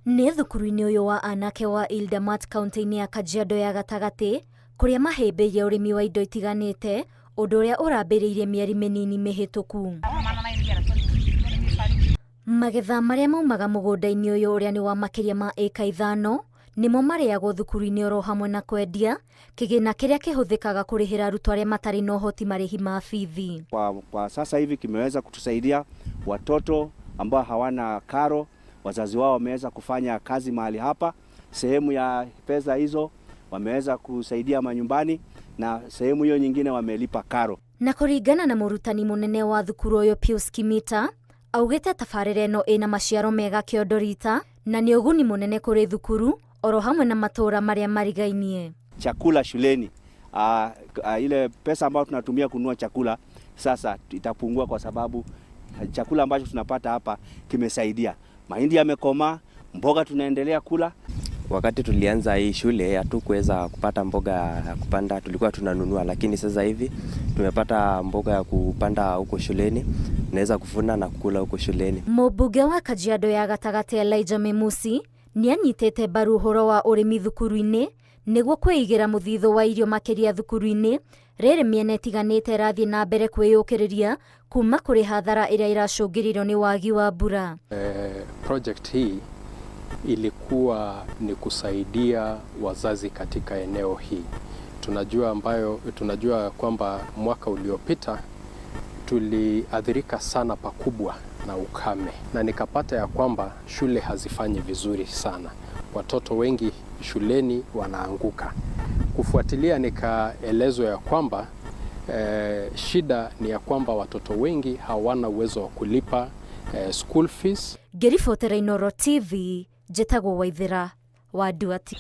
Nĩ thukuru-inĩ ũyũ wa anake wa Ildamat kaunti-inĩ ya Kajiado ya gatagati kuria mahĩmbĩirie ũrĩmi wa indo itiganĩte, ũndũ ũrĩa ũrambĩrĩirie mĩeri mĩnini mĩhĩtũku. Magetha marĩa maumaga mũgũnda-inĩ ũyũ ũrĩa nĩ wa makĩria ma ĩka 5 nĩmo marĩagwo thukuru-inĩ oro hamwe na kwendia, kĩgĩna kĩrĩa kĩhũthĩkaga kũrĩhĩra arutwo arĩa matarĩ na ũhoti marĩhi ma bithi. Kwa sasa hivi kimeweza kutusaidia watoto ambao hawana karo, wazazi wao wameweza kufanya kazi mahali hapa. Sehemu ya pesa hizo wameweza kusaidia manyumbani na sehemu hiyo nyingine wamelipa karo. Na kũringana na mũrutani mũnene wa thukuru ũyũ Pius Kimita, augĩte tabarĩra ĩno ĩna maciaro mega kĩondo rita na nĩ ũguni mũnene kũrĩ thukuru oro hamwe na matũra marĩa marigainie. Chakula shuleni, ile pesa ambayo tunatumia kununua chakula sasa itapungua kwa sababu chakula ambacho tunapata hapa kimesaidia. Mahindi yamekomaa, mboga tunaendelea kula. Wakati tulianza hii shule hatukuweza kupata mboga ya kupanda, tulikuwa tunanunua, lakini sasa hivi tumepata mboga ya kupanda huko shuleni, naweza kuvuna na kukula huko shuleni. Mũmbunge wa Kajiado ya gatagati Elijah Memusi nĩ anyitĩte mbaru ũhoro wa ũrĩmi thukuru-inĩ nĩguo kwĩigĩra mũthithũ wa irio makĩria thukuru-inĩ, rĩrĩ mĩena ĩtiganĩte ĩrathiĩ na mbere kwĩyũkĩrĩria kuma kũrĩ hathara ĩrĩa iracũngĩrĩrio nĩ wagi wa mbura. Project hii ilikuwa ni kusaidia wazazi katika eneo hii. Tunajua kwamba mwaka uliopita tuliathirika sana pakubwa na ukame, na nikapata ya kwamba shule hazifanyi vizuri sana, watoto wengi shuleni wanaanguka. Kufuatilia nikaelezwa ya kwamba shida ni ya kwamba watoto wengi hawana uwezo wa kulipa school fees. Ngĩribotera Inooro TV, njĩtagwo Waithĩra wa Nduati.